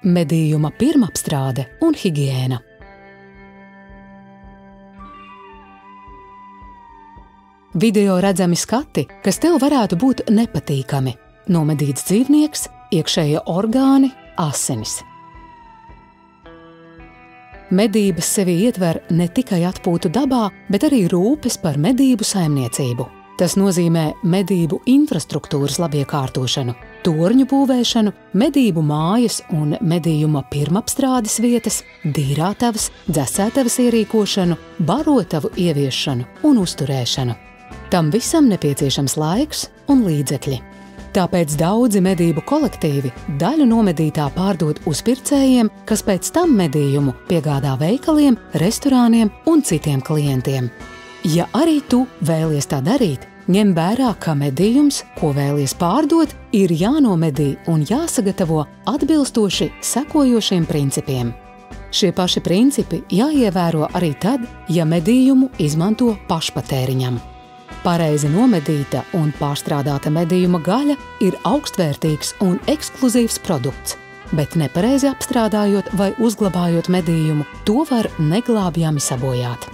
Medījuma pirmapstrāde un higiēna. Video redzami skati, kas tev varētu būt nepatīkami. Nomedīts dzīvnieks, iekšējie orgāni, asinis. Medības sevi ietver ne tikai atpūtu dabā, bet arī rūpes par medību saimniecību. Tas nozīmē medību infrastruktūras labiekārtošanu, torņu būvēšanu, medību mājas un medījuma pirmapstrādes vietas, dīrātavas, dzesētavas ierīkošanu, barotavu ieviešanu un uzturēšanu. Tam visam nepieciešams laiks un līdzekļi. Tāpēc daudzi medību kolektīvi daļu nomedītā pārdod uzpircējiem, kas pēc tam medījumu piegādā veikaliem, restorāniem un citiem klientiem. Ja arī tu vēlies tā darīt, ņem vērā, ka medījums, ko vēlies pārdot, ir jānomedī un jāsagatavo atbilstoši sekojošiem principiem. Šie paši principi jāievēro arī tad, ja medījumu izmanto pašpatēriņam. Pareizi nomedīta un pārstrādāta medījuma gaļa ir augstvērtīgs un ekskluzīvs produkts, bet nepareizi apstrādājot vai uzglabājot medījumu, to var neglābjami sabojāt.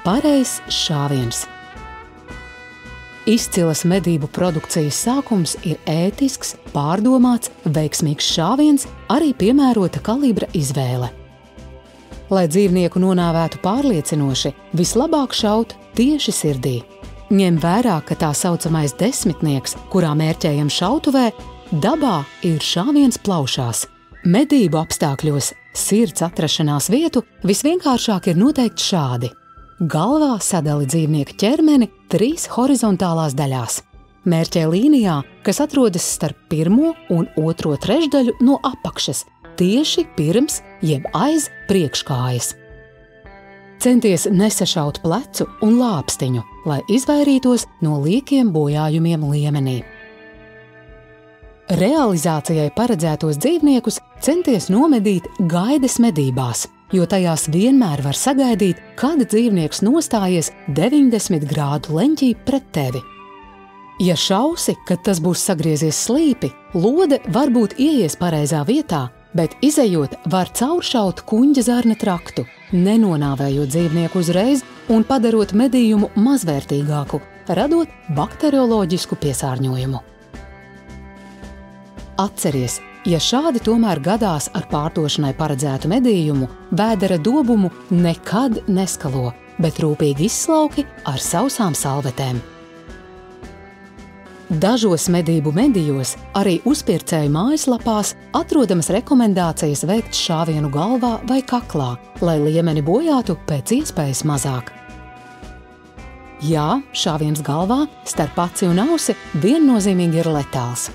Pareizs šāviens. Izcilas medību produkcijas sākums ir ētisks, pārdomāts, veiksmīgs šāviens, arī piemērota kalibra izvēle. Lai dzīvnieku nonāvētu pārliecinoši, vislabāk šaut tieši sirdī. Ņem vērā, ka tā saucamais desmitnieks, kurā mērķējam šautuvē, dabā ir šāviens plaušās. Medību apstākļos sirds atrašanās vietu visvienkāršāk ir noteikt šādi. Galvā sadali dzīvnieka ķermeni 3 horizontālās daļās. Mērķē līnijā, kas atrodas starp 1. un 2. trešdaļu no apakšas, tieši pirms jeb aiz priekškājas. Centies nesašaut plecu un lāpstiņu, lai izvairītos no liekiem bojājumiem liemenī. Realizācijai paredzētos dzīvniekus centies nomedīt gaides medībās, jo tajās vienmēr var sagaidīt, kad dzīvnieks nostājies 90 grādu leņķī pret tevi. Ja šausi, kad tas būs sagriezies slīpi, lode varbūt ieies pareizā vietā, bet izejot var cauršaut kuņģa zarna traktu, nenonāvējot dzīvnieku uzreiz un padarot medījumu mazvērtīgāku, radot bakterioloģisku piesārņojumu. Atceries, ja šādi tomēr gadās ar pārdošanai paredzētu medījumu, vēdera dobumu nekad neskalo, bet rūpīgi izslauki ar sausām salvetēm. Dažos medību medijos, arī uzpircēju mājaslapās, atrodamas rekomendācijas veikt šāvienu galvā vai kaklā, lai liemeni bojātu pēc iespējas mazāk. Jā, šāviens galvā starp aci un ausi viennozīmīgi ir letāls.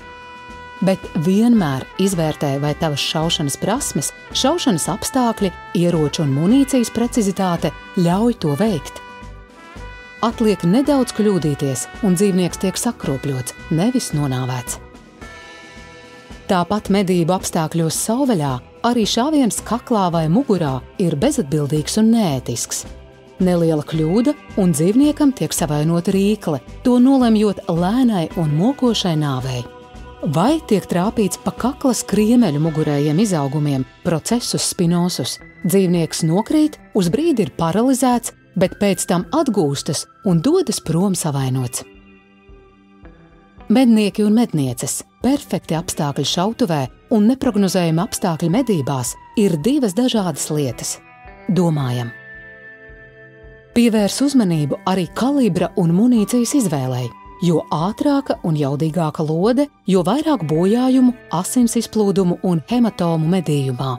Bet vienmēr izvērtē, vai tavas šaušanas prasmes, šaušanas apstākļi, ieroču un munīcijas precizitāte ļauj to veikt. Atliek nedaudz kļūdīties, un dzīvnieks tiek sakropļots, nevis nonāvēts. Tāpat medību apstākļos savvaļā arī šāviens kaklā vai mugurā ir bezatbildīgs un neētisks. Neliela kļūda, un dzīvniekam tiek savainota rīkle, to nolemjot lēnai un mokošai nāvei. Vai tiek trāpīts pa kaklas kriemeļu mugurējiem izaugumiem, procesus spinosus. Dzīvnieks nokrīt, uz brīdi ir paralizēts, bet pēc tam atgūstas un dodas prom savainots. Mednieki un mednieces, perfekti apstākļi šautuvē un neprognozējami apstākļi medībās ir 2 dažādas lietas. Domājam. Pievērs uzmanību arī kalibra un munīcijas izvēlei, jo ātrāka un jaudīgāka lode, jo vairāk bojājumu, asins izplūdumu un hematomu medījumā.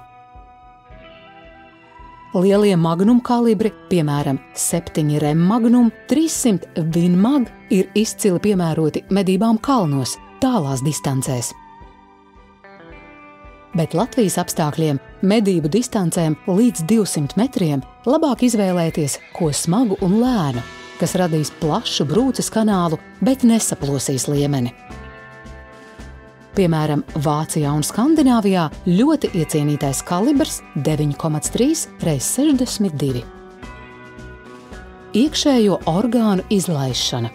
Lielie magnum kalibri, piemēram 7 rem magnum, 300 vin mag, ir izcili piemēroti medībām kalnos, tālās distancēs. Bet Latvijas apstākļiem medību distancēm līdz 200 metriem labāk izvēlēties ko smagu un lēnu, kas radīs plašu brūces kanālu, bet nesaplosīs liemeni. Piemēram, Vācijā un Skandināvijā ļoti iecienītais kalibrs 9,3 x 62. Iekšējo orgānu izlaišana.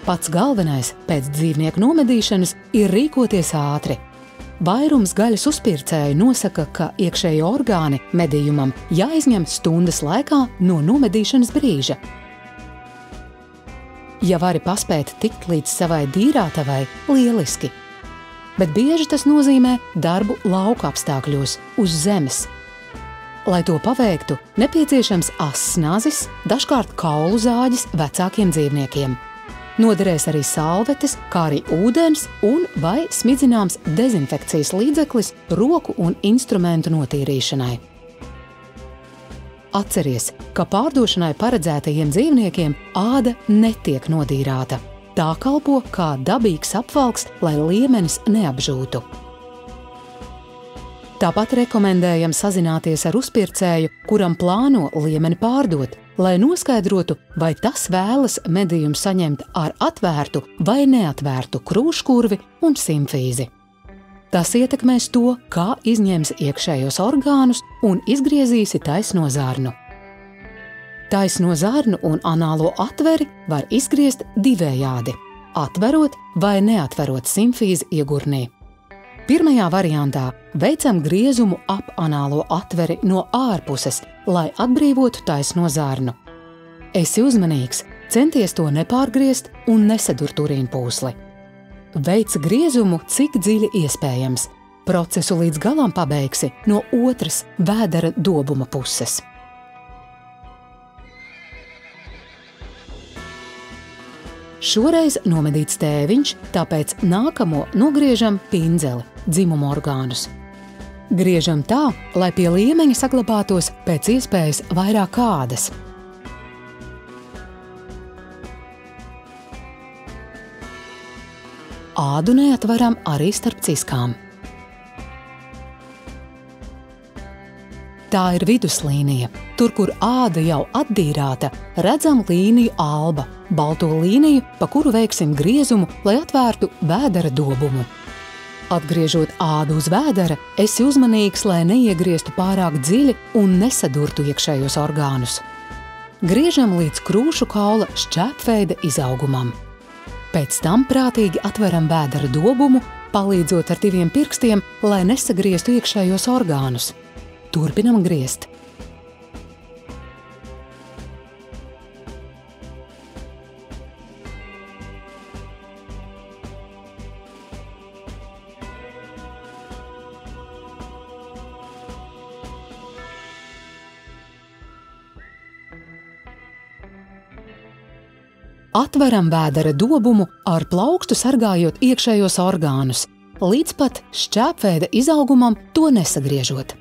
Pats galvenais pēc dzīvnieku nomedīšanas ir rīkoties ātri. Vairums gaļas uzpircēju nosaka, ka iekšēji orgāni medījumam jāizņem stundas laikā no nomedīšanas brīža. Ja vari paspēt tikt līdz savai dīrātavai, lieliski. Bet bieži tas nozīmē darbu lauka apstākļos, uz zemes. Lai to paveiktu, nepieciešams ass nazis, dažkārt kaulu zāģis vecākiem dzīvniekiem. Noderēs arī salvetes, kā arī ūdens un vai smidzināms dezinfekcijas līdzeklis roku un instrumentu notīrīšanai. Atceries, ka pārdošanai paredzētajiem dzīvniekiem āda netiek nodīrāta. Tā kalpo kā dabīgs apvalks, lai liemenis neapžūtu. Tāpat rekomendējam sazināties ar uzpircēju, kuram plāno liemeni pārdot, lai noskaidrotu, vai tas vēlas medījumu saņemt ar atvērtu vai neatvērtu krūškurvi un simfīzi. Tas ietekmēs to, kā izņems iekšējos orgānus un izgriezīsi taisno zarnu. Taisno zarnu un anālo atveri var izgriezt divējādi, atverot vai neatverot simfīzi iegurnī. Pirmajā variantā veicam griezumu ap anālo atveri no ārpuses, lai atbrīvotu taisno zarnu. Esi uzmanīgs, centies to nepārgriezt un nesadur urīnpūsli. Veic griezumu, cik dziļi iespējams. Procesu līdz galam pabeigsi no otras vēdera dobuma puses. Šoreiz nomedīts tēviņš, tāpēc nākamo nogriežam pindzeli, dzimuma orgānus. Griežam tā, lai pie liemeņa saglabātos pēc iespējas vairāk ādas. Ādu neatveram arī starp ciskām. Tā ir viduslīnija. Tur, kur āda jau atdīrāta, redzam līniju alba, balto līniju, pa kuru veiksim griezumu, lai atvērtu vēdera dobumu. Atgriežot ādu uz vēdera, esi uzmanīgs, lai neiegrieztu pārāk dziļi un nesadurtu iekšējos orgānus. Griežam līdz krūšu kaula šķēpveida izaugumam. Pēc tam prātīgi atveram vēdera dobumu, palīdzot ar 2 pirkstiem, lai nesagrieztu iekšējos orgānus. Turpinam griezt. Atveram vēdera dobumu ar plaukstu sargājot iekšējos orgānus, līdz pat šķēpveida izaugumam to nesagriežot.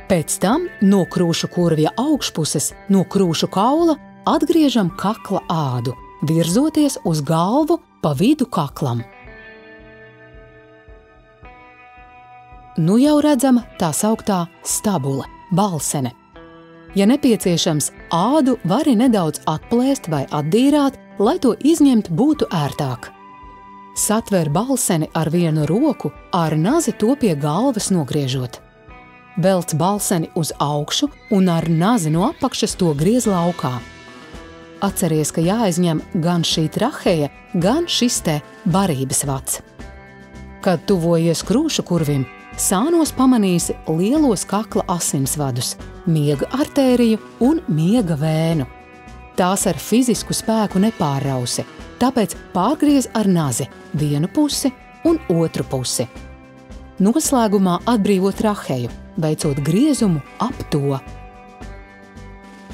Pēc tam no krūšu kurvja augšpuses, no krūšu kaula, atgriežam kakla ādu, virzoties uz galvu pa vidu kaklam. Nu jau redzama tā sauktā stabule, balsene. Ja nepieciešams, ādu vari nedaudz atplēst vai atdīrāt, lai to izņemt būtu ērtāk. Satver balseni ar vienu roku, ar nazi to pie galvas nogriežot. Velc balseni uz augšu un ar nazi no apakšas to griez laukā. Atceries, ka jāizņem gan šī traheja, gan šis te barības vads. Kad tuvojies krūšu kurvim, sānos pamanīsi lielos kakla asinsvadus, miega artēriju un miega vēnu. Tās ar fizisku spēku nepārrausi, tāpēc pārgriez ar nazi vienu pusi un otru pusi. Noslēgumā atbrīvo traheju, veicot griezumu ap to.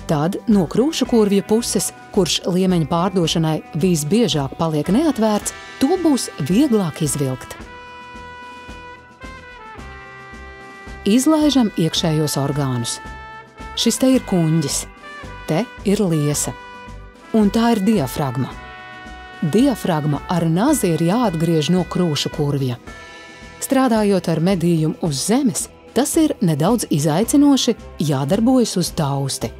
Tad no krūšu kurvja puses, kurš liemeņa pārdošanai visbiežāk paliek neatvērts, to būs vieglāk izvilkt. Izlaižam iekšējos orgānus. Šis te ir kuņģis, te ir liesa, un tā ir diafragma. Diafragma ar nazi ir jāatgriež no krūšu kurvja. Strādājot ar medījumu uz zemes, tas ir nedaudz izaicinoši, jādarbojas uz tausti.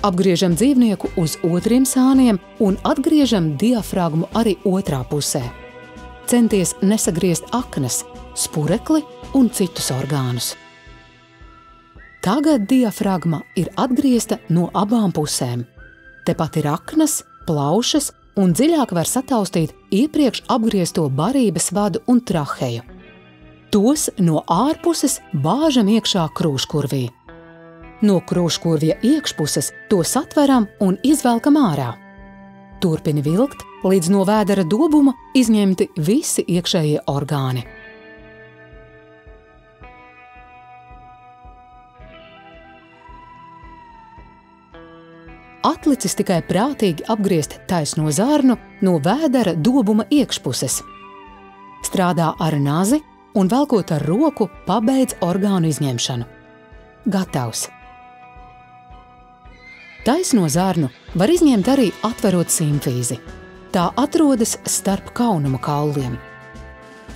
Apgriežam dzīvnieku uz otriem sāniem un atgriežam diafragmu arī otrā pusē. Centies nesagriezt aknas, spurekli un citus orgānus. Tagad diafragma ir atgriezta no abām pusēm. Tepat ir aknas, plaušas un dziļāk var sataustīt iepriekš apgriezto barības vadu un traheju. Tos no ārpuses bāžam iekšā krūškurvī. No krūškurvja iekšpuses to satveram un izvelkam ārā. Turpini vilkt, līdz no vēdera dobuma izņemti visi iekšējie orgāni. Atlicis tikai prātīgi apgriezt taisno zarnu no vēdera dobuma iekšpuses. Strādā ar nazi un velkot ar roku pabeidz orgānu izņemšanu. Gatavs! Taisno zarnu var izņemt arī atverot simfīzi. Tā atrodas starp kaunuma kauliem.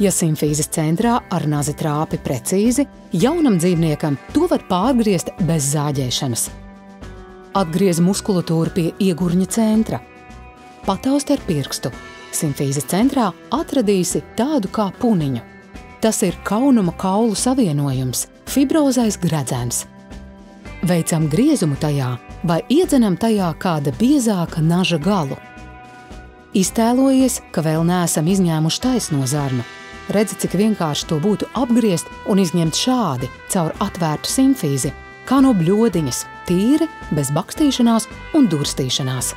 Ja simfīzes centrā ar nazi trāpi precīzi, jaunam dzīvniekam to var pārgriezt bez zāģēšanas. Atgriez muskulatūru pie iegurņa centra. Patausti ar pirkstu. Simfīzes centrā atradīsi tādu kā puniņu. Tas ir kaunuma kaulu savienojums, fibrozais gredzens. Veicam griezumu tajā vai iedzenam tajā kāda biezāka naža galu. Iztēlojies, ka vēl neesam izņēmuši taisno zarnu. Redzi, cik vienkārši to būtu apgriezt un izņemt šādi, caur atvērtu simfīzi, kā no bļodiņas, tīri, bez bakstīšanās un durstīšanās.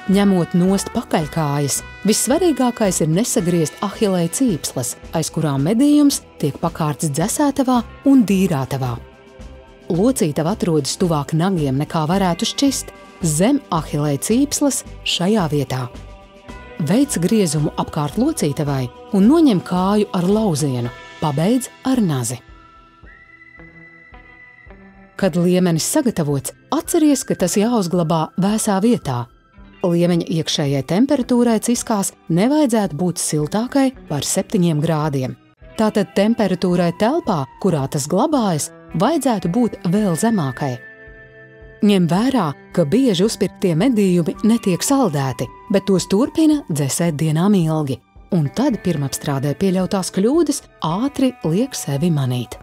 Ņemot nost pakaļkājas, vissvarīgākais ir nesagriezt ahilēja cīpslas, aiz kurām medījums tiek pakārts dzesētavā un dīrātavā. Locītava atrodas tuvāk nagiem nekā varētu šķist, zem ahilēja cīpslas šajā vietā. Veic griezumu apkārt locītavai un noņem kāju ar lauzienu, pabeidz ar nazi. Kad liemenis sagatavots, atceries, ka tas jāuzglabā vēsā vietā. Liemeņa iekšējai temperatūrai ciskās nevajadzētu būt siltākai par 7 grādiem. Tātad temperatūrai telpā, kurā tas glabājas, vajadzētu būt vēl zemākai. Ņem vērā, ka bieži uzpirktie medījumi netiek saldēti, bet tos turpina dzesēt dienām ilgi, un tad pirmapstrādē pieļautās kļūdas ātri liek sevi manīt.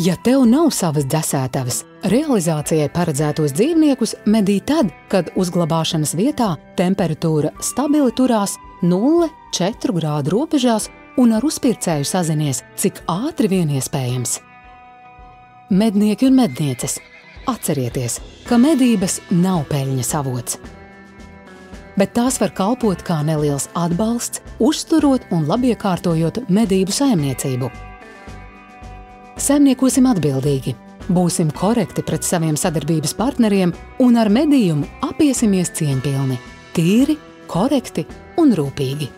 Ja tev nav savas dzesētavas, realizācijai paredzētos dzīvniekus medī tad, kad uzglabāšanas vietā temperatūra stabili turās 0–4 grādu robežās un ar uzpircēju sazinies, cik ātri vien iespējams. Mednieki un mednieces, atcerieties, ka medības nav peļņas avots. Bet tās var kalpot kā neliels atbalsts, uzturot un labiekārtojot medību saimniecību. Saimniekosim atbildīgi, būsim korekti pret saviem sadarbības partneriem un ar medījumu apiesimies cieņpilni, tīri, korekti un rūpīgi.